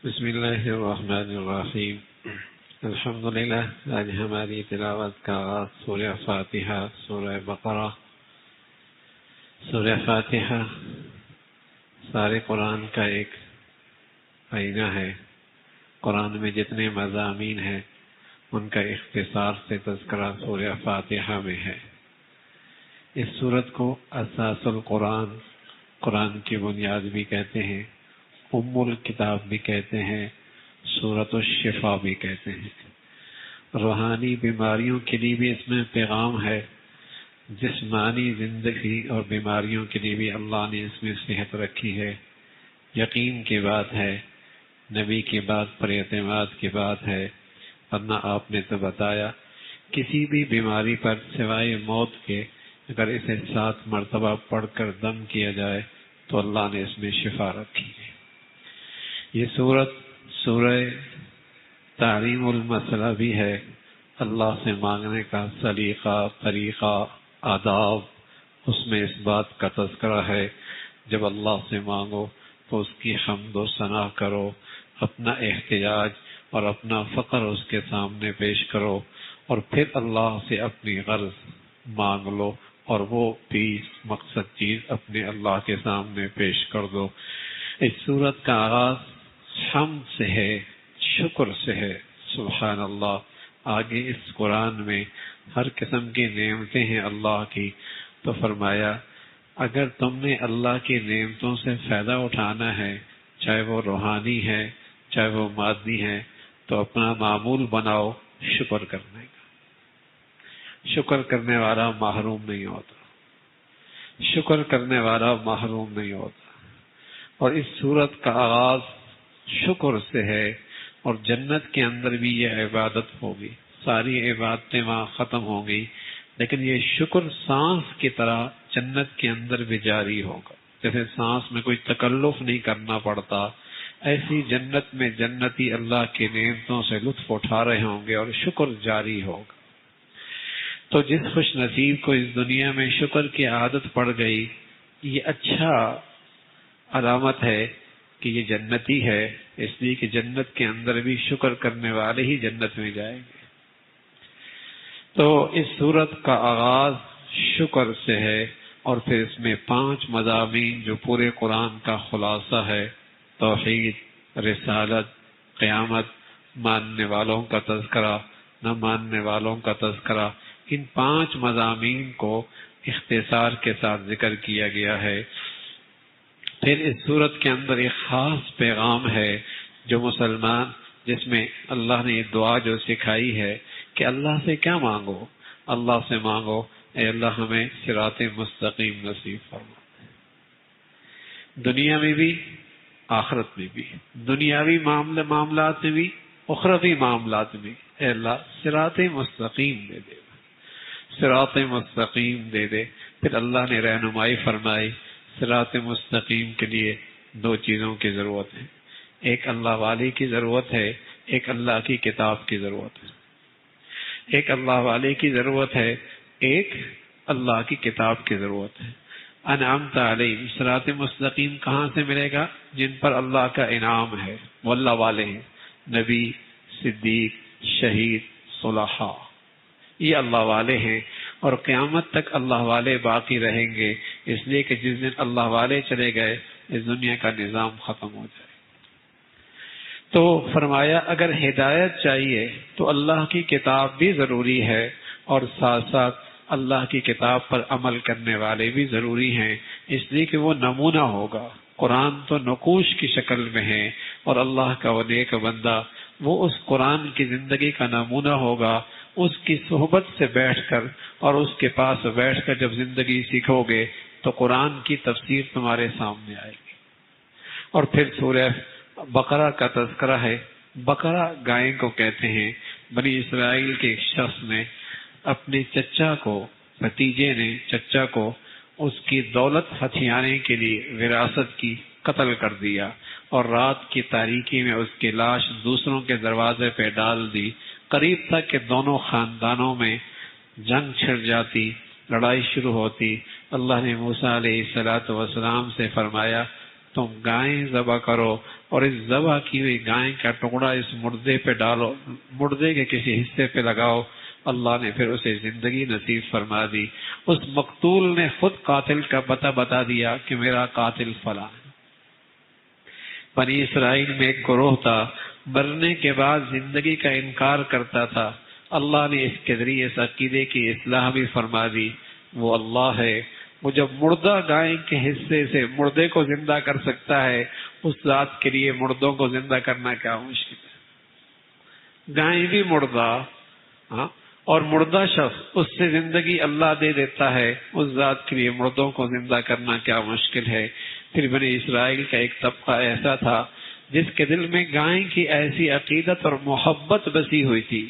بسم اللہ الرحمن الرحیم الحمدللہ۔ آج ہماری تلاوت کا آغاز سورہ فاتحہ، سورہ بقرہ۔ سورہ فاتحہ سارے قرآن کا ایک آئینہ ہے۔ قرآن میں جتنے مضامین ہیں ان کا اختصار سے تذکرہ سورہ فاتحہ میں ہے۔ اس سورت کو اساس القرآن، قرآن کی بنیاد بھی کہتے ہیں، ام الکتاب بھی کہتے ہیں، سورۃ الشفا بھی کہتے ہیں۔ روحانی بیماریوں کے لیے بھی اس میں پیغام ہے، جسمانی زندگی اور بیماریوں کے لیے بھی اللہ نے اس میں صحت رکھی ہے۔ یقین کی بات ہے، نبی کی بات پر اعتماد کی بات ہے، ورنہ آپ نے تو بتایا کسی بھی بیماری پر سوائے موت کے اگر اسے 7 مرتبہ پڑھ کر دم کیا جائے تو اللہ نے اس میں شفا رکھی ہے۔ یہ سورہ تعلیم المسئلہ بھی ہے، اللہ سے مانگنے کا سلیقہ، طریقہ، آداب۔ اس میں اس بات کا تذکرہ ہے جب اللہ سے مانگو تو اس کی حمد و ثنا کرو، اپنا احتجاج اور اپنا فقر اس کے سامنے پیش کرو، اور پھر اللہ سے اپنی غرض مانگ لو اور وہ بھی مقصد چیز اپنے اللہ کے سامنے پیش کر دو۔ اس سورت کا آغاز حمد سے ہے، شکر سے ہے۔ سبحان اللہ۔ آگے اس قرآن میں ہر قسم کی نعمتیں ہیں اللہ کی، تو فرمایا اگر تم نے اللہ کی نعمتوں سے فائدہ اٹھانا ہے، چاہے وہ روحانی ہے چاہے وہ مادی ہے، تو اپنا معمول بناؤ شکر کرنے کا۔ شکر کرنے والا محروم نہیں ہوتا، شکر کرنے والا محروم نہیں ہوتا۔ اور اس سورت کا آغاز شکر سے ہے، اور جنت کے اندر بھی یہ عبادت ہوگی، ساری عبادتیں وہاں ختم ہوں گی، لیکن یہ شکر سانس کی طرح جنت کے اندر بھی جاری ہوگا۔ جیسے سانس میں کوئی تکلف نہیں کرنا پڑتا، ایسی جنت میں جنتی اللہ کی نعمتوں سے لطف اٹھا رہے ہوں گے اور شکر جاری ہوگا۔ تو جس خوش نصیب کو اس دنیا میں شکر کی عادت پڑ گئی، یہ اچھا علامت ہے کہ یہ جنتی ہے، اس لیے کہ جنت کے اندر بھی شکر کرنے والے ہی جنت میں جائیں گے۔ تو اس سورت کا آغاز شکر سے ہے، اور پھر اس میں 5 مضامین جو پورے قرآن کا خلاصہ ہے، توحید، رسالت، قیامت، ماننے والوں کا تذکرہ، نہ ماننے والوں کا تذکرہ، ان 5 مضامین کو اختصار کے ساتھ ذکر کیا گیا ہے۔ پھر اس صورت کے اندر ایک خاص پیغام ہے جو مسلمان، جس میں اللہ نے یہ دعا جو سکھائی ہے کہ اللہ سے کیا مانگو؟ اللہ سے مانگو اے اللہ ہمیں صراط مستقیم نصیب فرما، دنیا میں بھی آخرت میں بھی، دنیاوی معاملات میں بھی، اخروی معاملات میں، اے اللہ صراط مستقیم دے دے، صراط مستقیم دے دے۔ پھر اللہ نے رہنمائی فرمائی، صراط مستقیم کے لیے 2 چیزوں کی ضرورت ہے، ایک اللہ والے کی ضرورت ہے، ایک اللہ کی کتاب کی ضرورت ہے۔ ایک اللہ والے کی ضرورت ہے، ایک اللہ کی کتاب کی ضرورت ہے۔ انعمت علیہم، صراط مستقیم کہاں سے ملے گا؟ جن پر اللہ کا انعام ہے، وہ اللہ والے ہیں، نبی، صدیق، شہید، صلحاء، یہ اللہ والے ہیں، اور قیامت تک اللہ والے باقی رہیں گے، اس لیے کہ جس دن اللہ والے چلے گئے اس دنیا کا نظام ختم ہو جائے۔ تو فرمایا اگر ہدایت چاہیے تو اللہ کی کتاب بھی ضروری ہے، اور ساتھ ساتھ اللہ کی کتاب پر عمل کرنے والے بھی ضروری ہیں، اس لیے کہ وہ نمونہ ہوگا۔ قرآن تو نقوش کی شکل میں ہے، اور اللہ کا وہ نیک بندہ وہ اس قرآن کی زندگی کا نمونہ ہوگا۔ اس کی صحبت سے بیٹھ کر اور اس کے پاس بیٹھ کر جب زندگی سیکھو گے تو قرآن کی تفسیر تمہارے سامنے آئے گی۔ اور پھر سورہ بقرہ کا تذکرہ ہے۔ بقرہ گائے کو کہتے ہیں۔ بنی اسرائیل کے ایک شخص نے اپنے چچا کو، بھتیجے نے چچا کو اس کی دولت ہتھیانے کے لیے وراثت کی قتل کر دیا، اور رات کی تاریکی میں اس کی لاش دوسروں کے دروازے پہ ڈال دی۔ قریب تک کہ دونوں خاندانوں میں جنگ چھڑ جاتی، لڑائی شروع ہوتی۔ اللہ نے موسیٰ علیہ السلام سے فرمایا تم گائیں ذبح کرو اور اس ذبح کی ہوئی گائے کا ٹکڑا اس مردے پہ ڈالو، مردے کے کسی حصے پہ لگاؤ۔ اللہ نے پھر اسے زندگی نصیب فرما دی۔ اس مقتول نے خود قاتل کا پتہ بتا دیا کہ میرا قاتل فلاں ہے۔ بنی اسرائیل میں ایک گروہ تھا، مرنے کے بعد زندگی کا انکار کرتا تھا۔ اللہ نے اس کے ذریعے اس عقیدے کی اصلاح بھی فرما دی۔ وہ اللہ ہے، وہ جب مردہ گائے کے حصے سے مردے کو زندہ کر سکتا ہے، اس ذات کے لیے مردوں کو زندہ کرنا کیا مشکل ہے۔ گائے بھی مردہ، اور مردہ شخص اس سے زندگی اللہ دے دیتا ہے، اس ذات کے لیے مردوں کو زندہ کرنا کیا مشکل ہے۔ پھر بنی اسرائیل کا ایک طبقہ ایسا تھا جس کے دل میں گائے کی ایسی عقیدت اور محبت بسی ہوئی تھی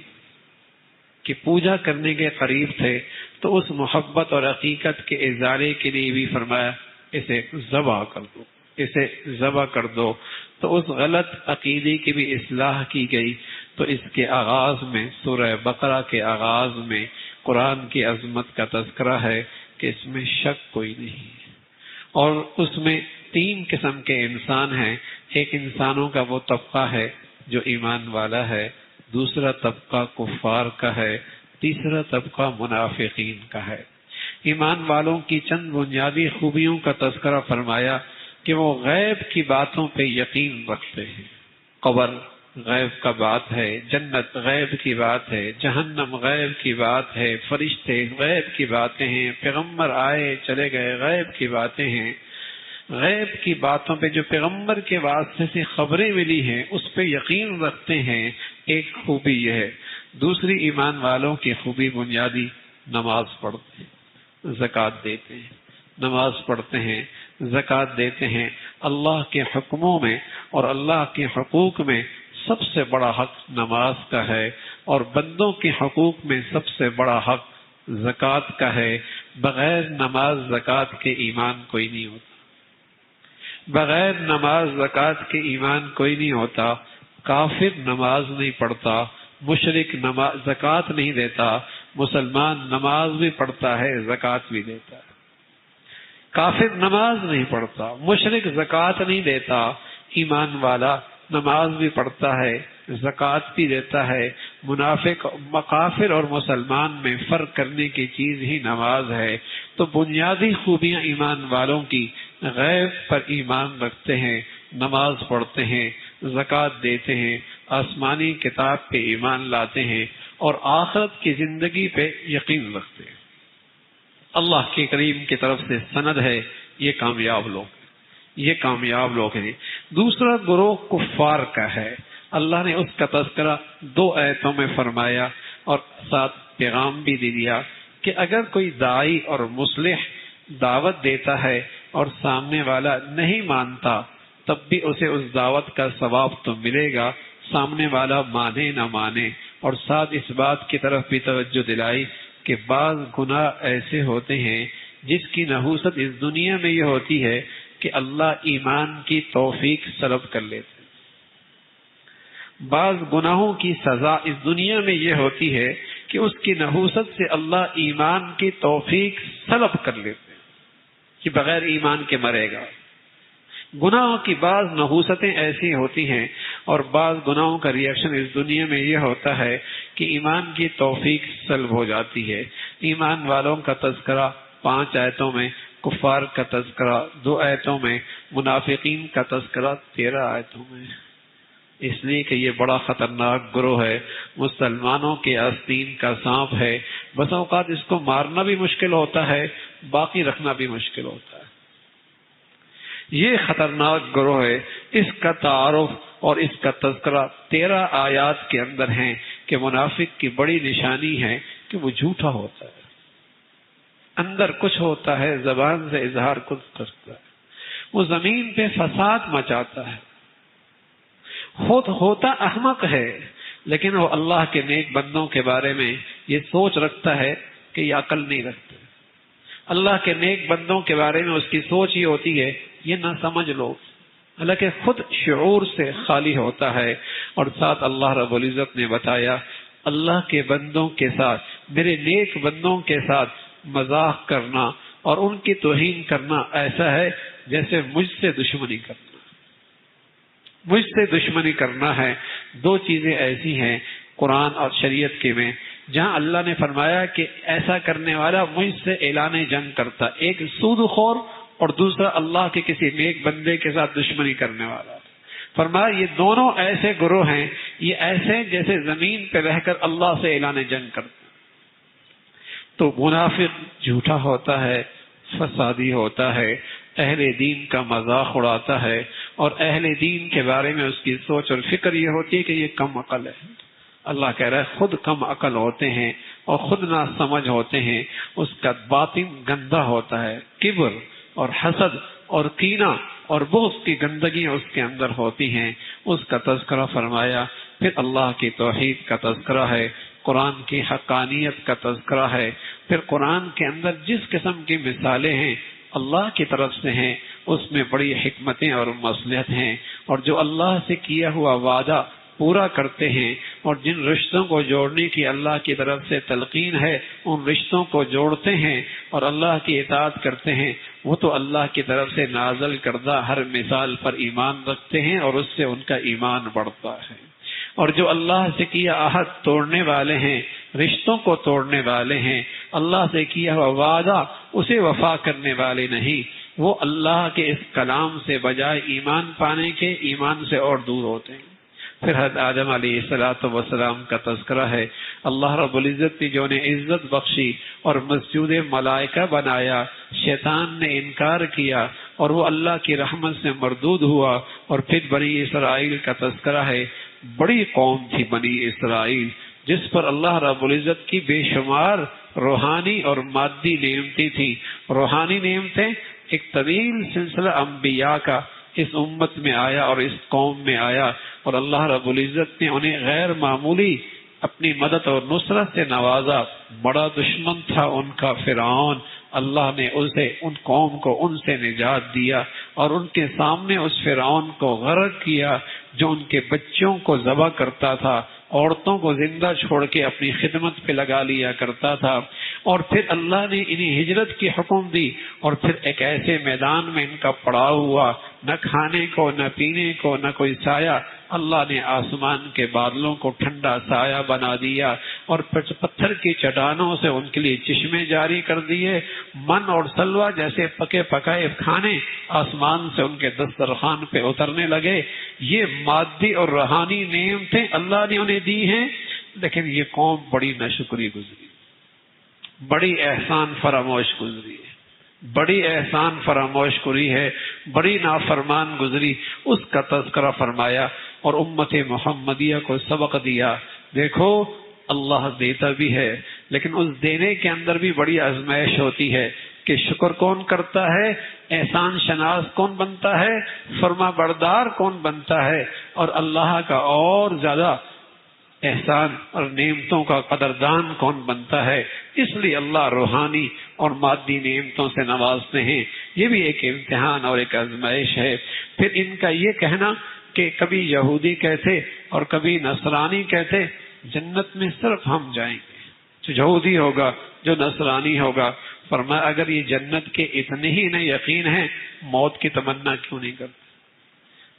کہ پوجا کرنے کے قریب تھے، تو اس محبت اور حقیقت کے ازالے کے لیے بھی فرمایا اسے ذبح کر دو، اسے ذبح کر دو۔ تو اس غلط عقیدے کی بھی اصلاح کی گئی۔ تو اس کے آغاز میں، سورہ بقرہ کے آغاز میں قرآن کی عظمت کا تذکرہ ہے کہ اس میں شک کوئی نہیں ہے، اور اس میں 3 قسم کے انسان ہیں۔ ایک انسانوں کا وہ طبقہ ہے جو ایمان والا ہے، دوسرا طبقہ کفار کا ہے، تیسرا طبقہ منافقین کا ہے۔ ایمان والوں کی چند بنیادی خوبیوں کا تذکرہ فرمایا کہ وہ غیب کی باتوں پہ یقین رکھتے ہیں۔ قبر غیب کا بات ہے، جنت غیب کی بات ہے، جہنم غیب کی بات ہے، فرشتے غیب کی باتیں ہیں، پیغمبر آئے چلے گئے غیب کی باتیں ہیں۔ غیب کی باتوں پہ جو پیغمبر کے واسطے سے خبریں ملی ہیں اس پہ یقین رکھتے ہیں، ایک خوبی یہ ہے۔ دوسری ایمان والوں کی خوبی بنیادی، نماز پڑھتے ہیں، زکوٰۃ دیتے ہیں، نماز پڑھتے ہیں، زکوٰۃ دیتے ہیں۔ اللہ کے حکموں میں اور اللہ کے حقوق میں سب سے بڑا حق نماز کا ہے، اور بندوں کے حقوق میں سب سے بڑا حق زکوٰۃ کا ہے۔ بغیر نماز زکوٰۃ کے ایمان کوئی نہیں ہوتا، بغیر نماز زکوٰۃ کے ایمان کوئی نہیں ہوتا۔ کافر نماز نہیں پڑھتا، مشرک نماز زکوٰۃ نہیں دیتا، مسلمان نماز بھی پڑھتا ہے، زکوٰۃ بھی دیتا ہے۔ کافر نماز نہیں پڑھتا، مشرک زکوٰۃ نہیں دیتا، ایمان والا نماز بھی پڑھتا ہے، زکوٰۃ بھی دیتا ہے۔ منافق، کافر اور مسلمان میں فرق کرنے کی چیز ہی نماز ہے۔ تو بنیادی خوبیاں ایمان والوں کی، غیب پر ایمان رکھتے ہیں، نماز پڑھتے ہیں، زکوٰۃ دیتے ہیں، آسمانی کتاب پہ ایمان لاتے ہیں، اور آخرت کی زندگی پہ یقین رکھتے ہیں۔ اللہ کے کریم کی طرف سے سند ہے، یہ کامیاب لوگ ہیں، یہ کامیاب لوگ ہیں۔ دوسرا گروہ کفار کا ہے۔ اللہ نے اس کا تذکرہ 2 آیتوں میں فرمایا اور ساتھ پیغام بھی دیا کہ اگر کوئی داعی اور مصلح دعوت دیتا ہے اور سامنے والا نہیں مانتا، تب بھی اسے اس دعوت کا ثواب تو ملے گا، سامنے والا مانے نہ مانے۔ اور ساتھ اس بات کی طرف بھی توجہ دلائی کہ بعض گناہ ایسے ہوتے ہیں جس کی نحوست اس دنیا میں یہ ہوتی ہے کہ اللہ ایمان کی توفیق سلب کر لیتے ہیں۔ بعض گناہوں کی سزا اس دنیا میں یہ ہوتی ہے کہ اس کی نحوست سے اللہ ایمان کی توفیق سلب کر لیتے ہیں کہ بغیر ایمان کے مرے گا۔ گناہوں کی بعض نحوستیں ایسی ہوتی ہیں اور بعض گناہوں کا ریئیکشن اس دنیا میں یہ ہوتا ہے کہ ایمان کی توفیق سلب ہو جاتی ہے۔ ایمان والوں کا تذکرہ 5 آیتوں میں، کفار کا تذکرہ 2 آیتوں میں، منافقین کا تذکرہ 13 آیتوں میں۔ اس لیے کہ یہ بڑا خطرناک گروہ ہے، مسلمانوں کے آستین کا سانپ ہے۔ بس اوقات اس کو مارنا بھی مشکل ہوتا ہے، باقی رکھنا بھی مشکل ہوتا ہے۔ یہ خطرناک گروہ ہے، اس کا تعارف اور اس کا تذکرہ 13 آیات کے اندر ہیں کہ منافق کی بڑی نشانی ہے کہ وہ جھوٹا ہوتا ہے، اندر کچھ ہوتا ہے، زبان سے اظہار کچھ کرتا ہے، وہ زمین پہ فساد مچاتا ہے، ہوتا احمق ہے، لیکن وہ اللہ کے نیک بندوں کے بارے میں یہ سوچ رکھتا ہے کہ یہ عقل نہیں رکھتے۔ اللہ کے نیک بندوں کے بارے میں اس کی سوچ یہ ہوتی ہے یہ نہ سمجھ لو، حالانکہ خود شعور سے خالی ہوتا ہے۔ اور ساتھ اللہ رب العزت نے بتایا اللہ کے بندوں کے ساتھ، میرے نیک بندوں کے ساتھ مذاق کرنا اور ان کی توہین کرنا ایسا ہے جیسے مجھ سے دشمنی کرنا. مجھ سے دشمنی کرنا ہے. دو چیزیں ایسی ہیں قرآن اور شریعت کے میں جہاں اللہ نے فرمایا کہ ایسا کرنے والا مجھ سے اعلان جنگ کرتا. ایک سود خور اور دوسرا اللہ کے کسی نیک بندے کے ساتھ دشمنی کرنے والا. فرمایا یہ دونوں ایسے گروہ ہیں، یہ ایسے جیسے زمین پہ رہ کر اللہ سے اعلان جنگ کرتے. تو منافق جھوٹا ہوتا ہے، فسادی ہوتا ہے، اہل دین کا مذاق اڑاتا ہے، اور اہل دین کے بارے میں اس کی سوچ اور فکر یہ ہوتی ہے کہ یہ کم عقل ہے. اللہ کہہ رہا ہے خود کم عقل ہوتے ہیں اور خود نہ سمجھ ہوتے ہیں. اس کا باطن گندا ہوتا ہے، کبر اور حسد اور کینہ اور بغض کی گندگیاں اس کے اندر ہوتی ہیں. اس کا تذکرہ فرمایا. پھر اللہ کی توحید کا تذکرہ ہے، قرآن کی حقانیت کا تذکرہ ہے. پھر قرآن کے اندر جس قسم کی مثالیں ہیں اللہ کی طرف سے ہیں اس میں بڑی حکمتیں اور مصلحت ہیں. اور جو اللہ سے کیا ہوا وعدہ پورا کرتے ہیں اور جن رشتوں کو جوڑنے کی اللہ کی طرف سے تلقین ہے ان رشتوں کو جوڑتے ہیں اور اللہ کی اطاعت کرتے ہیں، وہ تو اللہ کی طرف سے نازل کردہ ہر مثال پر ایمان رکھتے ہیں اور اس سے ان کا ایمان بڑھتا ہے. اور جو اللہ سے کیا عہد توڑنے والے ہیں، رشتوں کو توڑنے والے ہیں، اللہ سے کیا ہوا وعدہ اسے وفا کرنے والے نہیں، وہ اللہ کے اس کلام سے بجائے ایمان پانے کے ایمان سے اور دور ہوتے ہیں. پھر حضرت آدم علیہ السلام کا تذکرہ ہے. اللہ رب العزت نے جو انہیں عزت بخشی اور مسجود ملائکہ بنایا، شیطان نے انکار کیا اور وہ اللہ کی رحمت سے مردود ہوا. اور پھر بنی اسرائیل کا تذکرہ ہے. بڑی قوم تھی بنی اسرائیل جس پر اللہ رب العزت کی بے شمار روحانی اور مادی نعمتیں تھی. روحانی نعمتیں ایک طویل سلسلہ انبیاء کا اس امت میں آیا اور اس قوم میں آیا، اور اللہ رب العزت نے انہیں غیر معمولی اپنی مدد اور نصرت سے نوازا. بڑا دشمن تھا ان کا فرعون، اللہ نے اسے ان قوم کو ان سے نجات دیا اور ان کے سامنے اس فرعون کو غرق کیا جو ان کے بچوں کو ذبح کرتا تھا، عورتوں کو زندہ چھوڑ کے اپنی خدمت پہ لگا لیا کرتا تھا. اور پھر اللہ نے انہیں ہجرت کی حکم دی اور پھر ایک ایسے میدان میں ان کا پڑاؤ ہوا، نہ کھانے کو نہ پینے کو نہ کوئی سایہ. اللہ نے آسمان کے بادلوں کو ٹھنڈا سایہ بنا دیا اور پتھر کی چٹانوں سے ان کے لیے چشمے جاری کر دیے. من اور سلوہ جیسے پکے پکائے کھانے آسمان سے ان کے دسترخوان پہ اترنے لگے. یہ مادی اور روحانی نعمتیں اللہ نے انہیں دی ہیں، لیکن یہ قوم بڑی ناشکری گزری، بڑی احسان فراموش گزری ہے، بڑی احسان فراموش کری ہے، بڑی نافرمان گزری. اس کا تذکرہ فرمایا اور امت محمدیہ کو سبق دیا. دیکھو اللہ دیتا بھی ہے لیکن اس دینے کے اندر بھی بڑی آزمائش ہوتی ہے کہ شکر کون کرتا ہے، احسان شناس کون بنتا ہے، فرما بردار کون بنتا ہے، اور اللہ کا اور زیادہ احسان اور نعمتوں کا قدردان کون بنتا ہے. اس لیے اللہ روحانی اور مادی نعمتوں سے نوازتے ہیں. یہ بھی ایک امتحان اور ایک آزمائش ہے. پھر ان کا یہ کہنا کہ کبھی یہودی کہتے اور کبھی نصرانی کہتے جنت میں صرف ہم جائیں گے، جو یہودی ہوگا جو نصرانی ہوگا. فرمایا اگر یہ جنت کے اتنے ہی نہ یقین ہے موت کی تمنا کیوں نہیں کرتے؟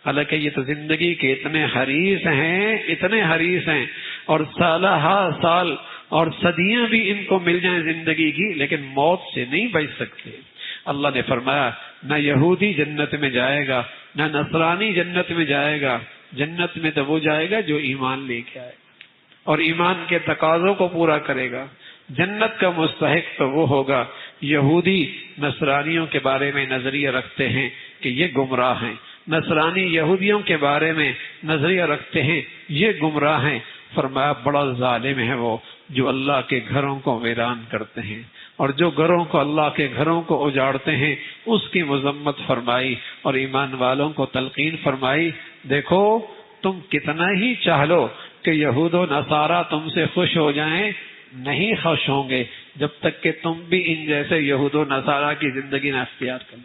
حالانکہ یہ تو زندگی کے اتنے حریص ہیں، اتنے حریص ہیں، اور سالہ ہا سال اور صدیاں بھی ان کو مل جائیں زندگی کی لیکن موت سے نہیں بچ سکتے. اللہ نے فرمایا نہ یہودی جنت میں جائے گا نہ نصرانی جنت میں جائے گا. جنت میں تو وہ جائے گا جو ایمان لے کے آئے گا اور ایمان کے تقاضوں کو پورا کرے گا. جنت کا مستحق تو وہ ہوگا. یہودی نصرانیوں کے بارے میں نظریہ رکھتے ہیں کہ یہ گمراہ ہیں، نصرانی یہودیوں کے بارے میں نظریہ رکھتے ہیں یہ گمراہ ہیں. فرمایا بڑا ظالم ہے وہ جو اللہ کے گھروں کو ویران کرتے ہیں اور جو گھروں کو اللہ کے گھروں کو اجاڑتے ہیں اس کی مذمت فرمائی اور ایمان والوں کو تلقین فرمائی. دیکھو تم کتنا ہی چاہ لو کہ یہود و نصارہ تم سے خوش ہو جائیں، نہیں خوش ہوں گے جب تک کہ تم بھی ان جیسے یہود و نصارہ کی زندگی نہ اختیار کرو.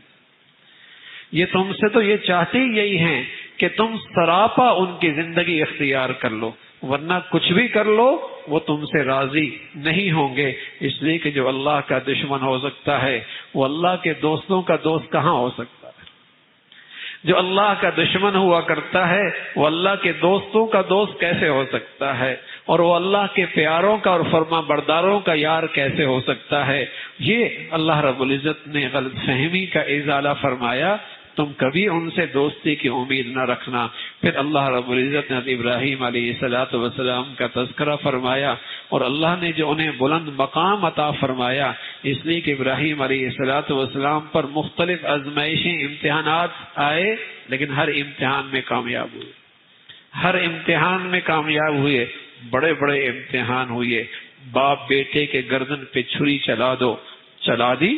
یہ تم سے تو یہ چاہتے ہی یہی ہیں کہ تم سراپا ان کی زندگی اختیار کر لو، ورنہ کچھ بھی کر لو وہ تم سے راضی نہیں ہوں گے. اس لیے کہ جو اللہ کا دشمن ہو سکتا ہے وہ اللہ کے دوستوں کا دوست کہاں ہو سکتا ہے؟ جو اللہ کا دشمن ہوا کرتا ہے وہ اللہ کے دوستوں کا دوست کیسے ہو سکتا ہے، اور وہ اللہ کے پیاروں کا اور فرما برداروں کا یار کیسے ہو سکتا ہے؟ یہ اللہ رب العزت نے غلط فہمی کا ازالہ فرمایا، تم کبھی ان سے دوستی کی امید نہ رکھنا۔ پھر اللہ رب العزت نے ابراہیم علیہ السلام کا تذکرہ فرمایا، اور اللہ نے جو انہیں بلند مقام عطا فرمایا، اس لیے کہ ابراہیم علیہ السلام پر مختلف آزمائشیں، امتحانات آئے، لیکن ہر امتحان میں کامیاب ہوئے، ہر امتحان میں کامیاب ہوئے۔ بڑے بڑے امتحان ہوئے، باپ بیٹے کے گردن پہ چھری چلا دو، چلا دی،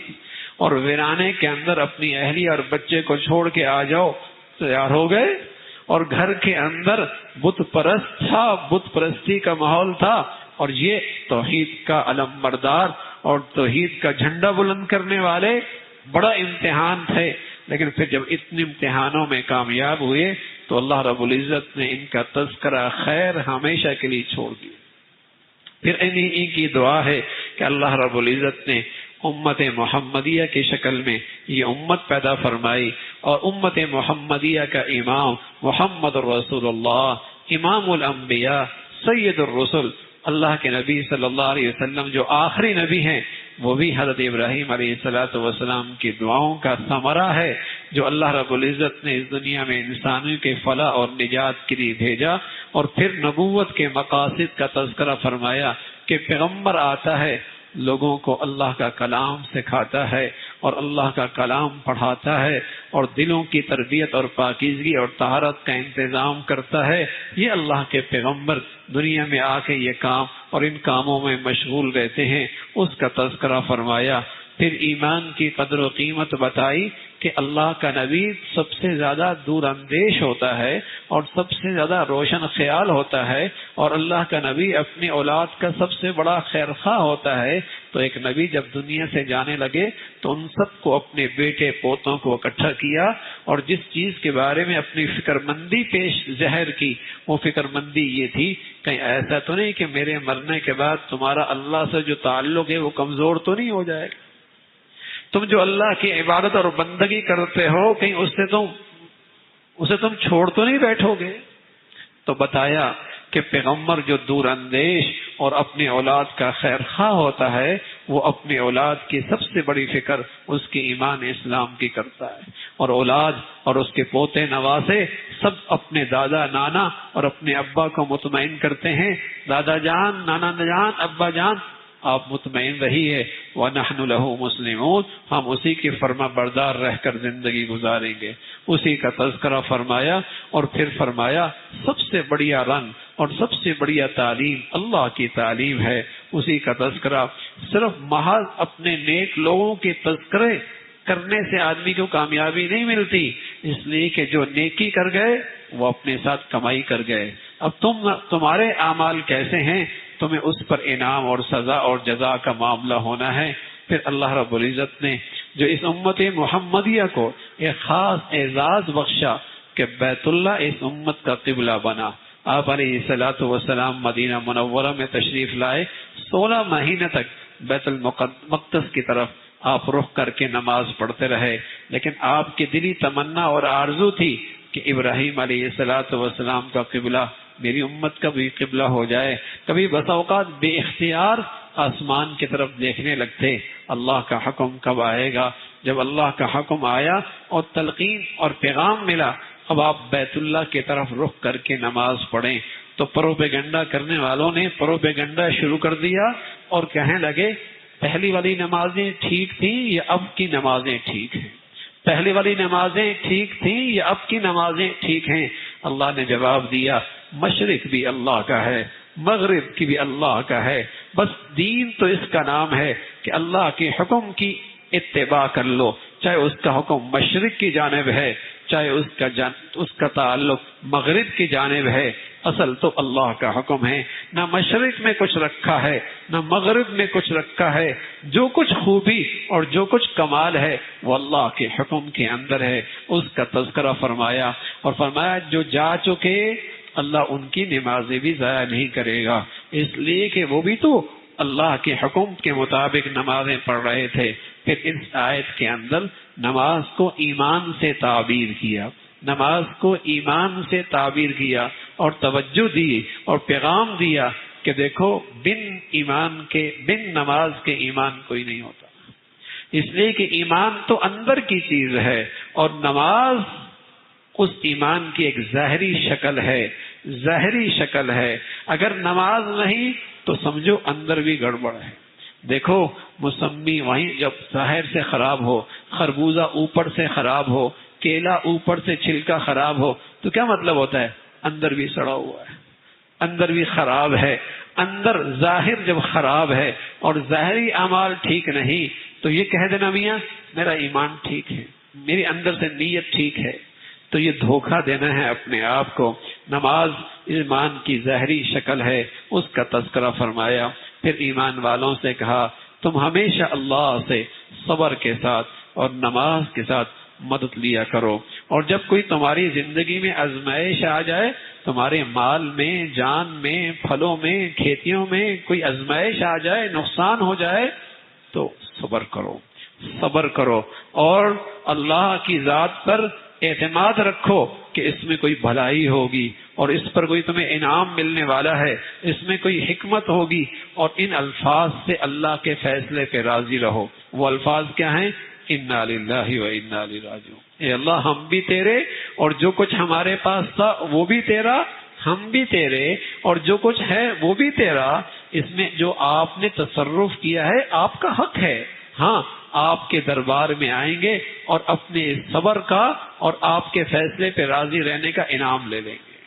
اور ویرانے کے اندر اپنی اہلیہ اور بچے کو چھوڑ کے آ جاؤ، تیار ہو گئے۔ اور گھر کے اندر بت پرست تھا، بت پرستی کا ماحول تھا، اور یہ توحید کا علم بردار اور توحید کا جھنڈا بلند کرنے والے بڑا امتحان تھے، لیکن پھر جب اتنے امتحانوں میں کامیاب ہوئے تو اللہ رب العزت نے ان کا تذکرہ خیر ہمیشہ کے لیے چھوڑ دیا۔ پھر انہی کی دعا ہے کہ اللہ رب العزت نے امت محمدیہ کی شکل میں یہ امت پیدا فرمائی، اور امت محمدیہ کا امام محمد رسول اللہ، امام الانبیاء، سید الرسل، اللہ کے نبی صلی اللہ علیہ وسلم جو آخری نبی ہیں، وہ بھی حضرت ابراہیم علیہ السلام کی دعاؤں کا ثمرہ ہے، جو اللہ رب العزت نے اس دنیا میں انسانوں کے فلاح اور نجات کے لیے بھیجا۔ اور پھر نبوت کے مقاصد کا تذکرہ فرمایا کہ پیغمبر آتا ہے، لوگوں کو اللہ کا کلام سکھاتا ہے اور اللہ کا کلام پڑھاتا ہے، اور دلوں کی تربیت اور پاکیزگی اور طہارت کا انتظام کرتا ہے۔ یہ اللہ کے پیغمبر دنیا میں آ کے یہ کام اور ان کاموں میں مشغول رہتے ہیں، اس کا تذکرہ فرمایا۔ پھر ایمان کی قدر و قیمت بتائی کہ اللہ کا نبی سب سے زیادہ دور اندیش ہوتا ہے اور سب سے زیادہ روشن خیال ہوتا ہے، اور اللہ کا نبی اپنی اولاد کا سب سے بڑا خیرخواہ ہوتا ہے۔ تو ایک نبی جب دنیا سے جانے لگے تو ان سب کو اپنے بیٹے پوتوں کو اکٹھا کیا، اور جس چیز کے بارے میں اپنی فکر مندی پیش ظاہر کی، وہ فکر مندی یہ تھی کہیں ایسا تو نہیں کہ میرے مرنے کے بعد تمہارا اللہ سے جو تعلق ہے وہ کمزور تو نہیں ہو جائے گا، تم جو اللہ کی عبادت اور بندگی کرتے ہو کہیں اسے تم چھوڑ تو نہیں بیٹھو گے۔ تو بتایا کہ پیغمبر جو دور اندیش اور اپنی اولاد کا خیر خواہ ہوتا ہے، وہ اپنی اولاد کی سب سے بڑی فکر اس کی ایمان اسلام کی کرتا ہے، اور اولاد اور اس کے پوتے نواسے سب اپنے دادا نانا اور اپنے ابا کو مطمئن کرتے ہیں، دادا جان، نانا جان، ابا جان آپ مطمئن رہیے، وَنَحْنُ لَهُ مُسْلِمُونَ، ہم اسی کے فرما بردار رہ کر زندگی گزاریں گے۔ اسی کا تذکرہ فرمایا، اور پھر فرمایا سب سے بڑیا رنگ اور سب سے بڑیا تعلیم اللہ کی تعلیم ہے۔ اسی کا تذکرہ صرف محض اپنے نیک لوگوں کے تذکرے کرنے سے آدمی کو کامیابی نہیں ملتی، اس لیے کہ جو نیکی کر گئے وہ اپنے ساتھ کمائی کر گئے۔ اب تمہارے اعمال کیسے ہیں، تمہیں اس پر انعام اور سزا اور جزا کا معاملہ ہونا ہے۔ پھر اللہ رب العزت نے جو اس امت محمدیہ کو ایک خاص اعزاز بخشا کہ بیت اللہ اس امت کا قبلہ بنا۔ آپ علیہ السلام مدینہ منورہ میں تشریف لائے، 16 مہینے تک بیت المقدس کی طرف آپ رخ کر کے نماز پڑھتے رہے، لیکن آپ کی دلی تمنا اور آرزو تھی کہ ابراہیم علیہ السلام کا قبلہ میری امت کا بھی قبلہ ہو جائے۔ کبھی بس اوقات بے اختیار آسمان کی طرف دیکھنے لگتے، اللہ کا حکم کب آئے گا؟ جب اللہ کا حکم آیا اور تلقین اور پیغام ملا، اب آپ بیت اللہ کی طرف رخ کر کے نماز پڑھیں، تو پروپیگنڈا کرنے والوں نے پروپیگنڈا شروع کر دیا اور کہنے لگے پہلی والی نمازیں ٹھیک تھیں یا اب کی نمازیں ٹھیک ہیں، پہلی والی نمازیں ٹھیک تھیں یا اب کی نمازیں ٹھیک ہیں؟ اللہ نے جواب دیا مشرق بھی اللہ کا ہے، مغرب کی بھی اللہ کا ہے، بس دین تو اس کا نام ہے کہ اللہ کے حکم کی اتباع کر لو، چاہے اس کا حکم مشرق کی جانب ہے، چاہے اس کا تعلق مغرب کی جانب ہے، اصل تو اللہ کا حکم ہے۔ نہ مشرق میں کچھ رکھا ہے نہ مغرب میں کچھ رکھا ہے، جو کچھ خوبی اور جو کچھ کمال ہے وہ اللہ کے حکم کے اندر ہے۔ اس کا تذکرہ فرمایا اور فرمایا جو جا چکے اللہ ان کی نمازیں بھی ضائع نہیں کرے گا، اس لیے کہ وہ بھی تو اللہ کے حکم کے مطابق نمازیں پڑھ رہے تھے۔ پھر اس آیت کے اندر نماز کو ایمان سے تعبیر کیا، نماز کو ایمان سے تعبیر کیا اور توجہ دی اور پیغام دیا کہ دیکھو بن نماز کے ایمان کوئی نہیں ہوتا، اس لیے کہ ایمان تو اندر کی چیز ہے اور نماز اس ایمان کی ایک ظاہری شکل ہے، اگر نماز نہیں تو سمجھو اندر بھی گڑبڑ ہے۔ دیکھو موسمی وہیں جب ظاہر سے خراب ہو، خربوزہ اوپر سے خراب ہو، کیلا اوپر سے چھلکا خراب ہو تو کیا مطلب ہوتا ہے؟ اندر بھی سڑا ہوا ہے، اندر بھی خراب ہے۔ اندر ظاہر جب خراب ہے اور ظاہری اعمال ٹھیک نہیں تو یہ کہہ دینا میاں میرا ایمان ٹھیک ہے، میری اندر سے نیت ٹھیک ہے، تو یہ دھوکہ دینا ہے اپنے آپ کو۔ نماز ایمان کی ظاہری شکل ہے، اس کا تذکرہ فرمایا۔ پھر ایمان والوں سے کہا تم ہمیشہ اللہ سے صبر کے ساتھ اور نماز کے ساتھ مدد لیا کرو، اور جب کوئی تمہاری زندگی میں آزمائش آ جائے، تمہارے مال میں، جان میں، پھلوں میں، کھیتیوں میں کوئی آزمائش آ جائے، نقصان ہو جائے تو صبر کرو اور اللہ کی ذات پر اعتماد رکھو کہ اس میں کوئی بھلائی ہوگی اور اس پر کوئی تمہیں انعام ملنے والا ہے، اس میں کوئی حکمت ہوگی، اور ان الفاظ سے اللہ کے فیصلے پہ راضی رہو۔ وہ الفاظ کیا ہیں؟ انا للہ و انا الیہ راجعون۔ اے اللہ ہم بھی تیرے اور جو کچھ ہمارے پاس تھا وہ بھی تیرا، ہم بھی تیرے اور جو کچھ ہے وہ بھی تیرا، اس میں جو آپ نے تصرف کیا ہے آپ کا حق ہے۔ ہاں آپ کے دربار میں آئیں گے اور اپنے صبر کا اور آپ کے فیصلے پہ راضی رہنے کا انعام لے لیں گے۔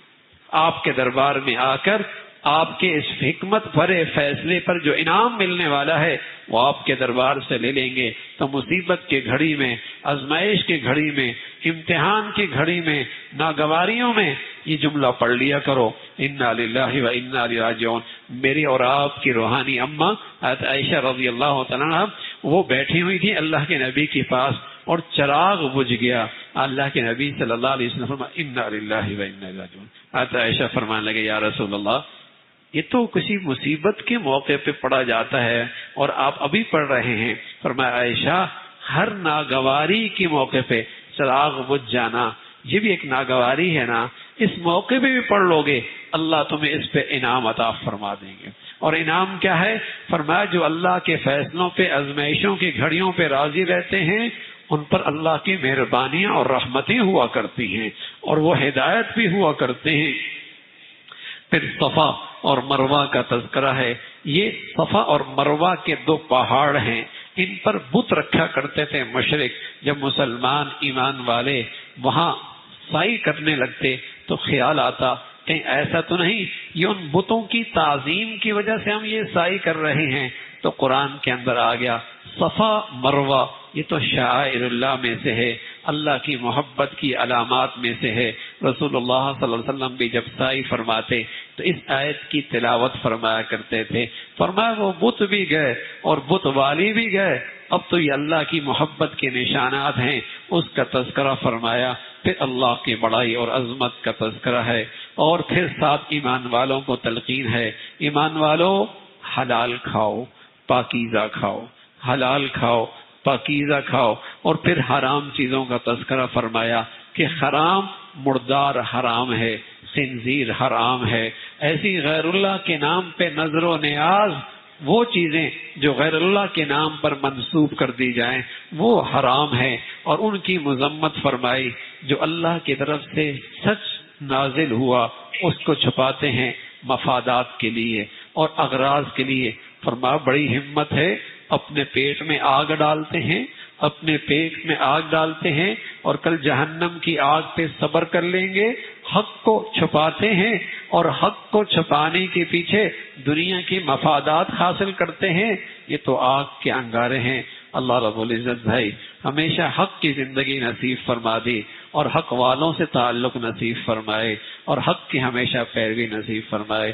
آپ کے دربار میں آ کر آپ کے اس حکمت بھرے فیصلے پر جو انعام ملنے والا ہے وہ آپ کے دربار سے لے لیں گے۔ تو مصیبت کی گھڑی میں، آزمائش کی گھڑی میں، امتحان کی گھڑی میں، ناگواریوں میں یہ جملہ پڑھ لیا کرو، انا للہ و انا الیہ راجعون۔ میری اور آپ کی روحانی اماں حضرت عائشہ رضی اللہ تعالیٰ عنہا وہ بیٹھی ہوئی تھی اللہ کے نبی کے پاس اور چراغ بجھ گیا۔ اللہ کے نبی صلی اللہ علیہ وسلم فرمایا انا للہ و انا الیہ راجعون۔ حضرت عائشہ فرمانے لگے یا رسول اللہ یہ تو کسی مصیبت کے موقع پہ پڑھا جاتا ہے اور آپ ابھی پڑھ رہے ہیں۔ فرمایا عائشہ ہر ناگواری کے موقع پہ چراغ بجھ جانا یہ بھی ایک ناگواری ہے نا، اس موقع پہ بھی پڑھ لو گے اللہ تمہیں اس پہ انعام عطا فرما دیں گے۔ اور انعام کیا ہے؟ فرمایا جو اللہ کے فیصلوں پہ، آزمائشوں کی گھڑیوں پہ راضی رہتے ہیں ان پر اللہ کی مہربانیاں اور رحمتیں ہوا کرتی ہیں اور وہ ہدایت بھی ہوا کرتے ہیں۔ پھر صفا اور مروہ کا تذکرہ ہے۔ یہ صفا اور مروہ کے دو پہاڑ ہیں، ان پر بت رکھا کرتے تھے مشرک۔ جب مسلمان ایمان والے وہاں سعی کرنے لگتے تو خیال آتا کہیں ایسا تو نہیں یہ ان بتوں کی تعظیم کی وجہ سے ہم یہ سعی کر رہے ہیں، تو قرآن کے اندر آ گیا صفا مروہ یہ تو شعائر اللہ میں سے ہے، اللہ کی محبت کی علامات میں سے ہے۔ رسول اللہ صلی اللہ علیہ وسلم بھی جب سعی فرماتے تو اس آیت کی تلاوت فرمایا کرتے تھے۔ فرمایا وہ بت بھی گئے اور بت والی بھی گئے، اب تو یہ اللہ کی محبت کے نشانات ہیں، اس کا تذکرہ فرمایا۔ پھر اللہ کی بڑائی اور عظمت کا تذکرہ ہے، اور پھر ساتھ ایمان والوں کو تلقین ہے، ایمان والوں حلال کھاؤ پاکیزہ کھاؤ، حلال کھاؤ پاکیزہ کھاؤ۔ اور پھر حرام چیزوں کا تذکرہ فرمایا کہ حرام مردار حرام ہے، خنزیر حرام ہے، ایسی غیر اللہ کے نام پہ نظر و نیاز، وہ چیزیں جو غیر اللہ کے نام پر منسوب کر دی جائیں وہ حرام ہیں، اور ان کی مذمت فرمائی۔ جو اللہ کی طرف سے سچ نازل ہوا اس کو چھپاتے ہیں مفادات کے لیے اور اغراض کے لیے۔ فرمایا بڑی ہمت ہے، اپنے پیٹ میں آگ ڈالتے ہیں، اپنے پیٹ میں آگ ڈالتے ہیں اور کل جہنم کی آگ پہ صبر کر لیں گے، حق کو چھپاتے ہیں اور حق کو چھپانے کے پیچھے دنیا کی مفادات حاصل کرتے ہیں، یہ تو آگ کے انگارے ہیں۔ اللہ رب العزت بھائی ہمیشہ حق کی زندگی نصیب فرما دی اور حق والوں سے تعلق نصیب فرمائے اور حق کی ہمیشہ پیروی نصیب فرمائے۔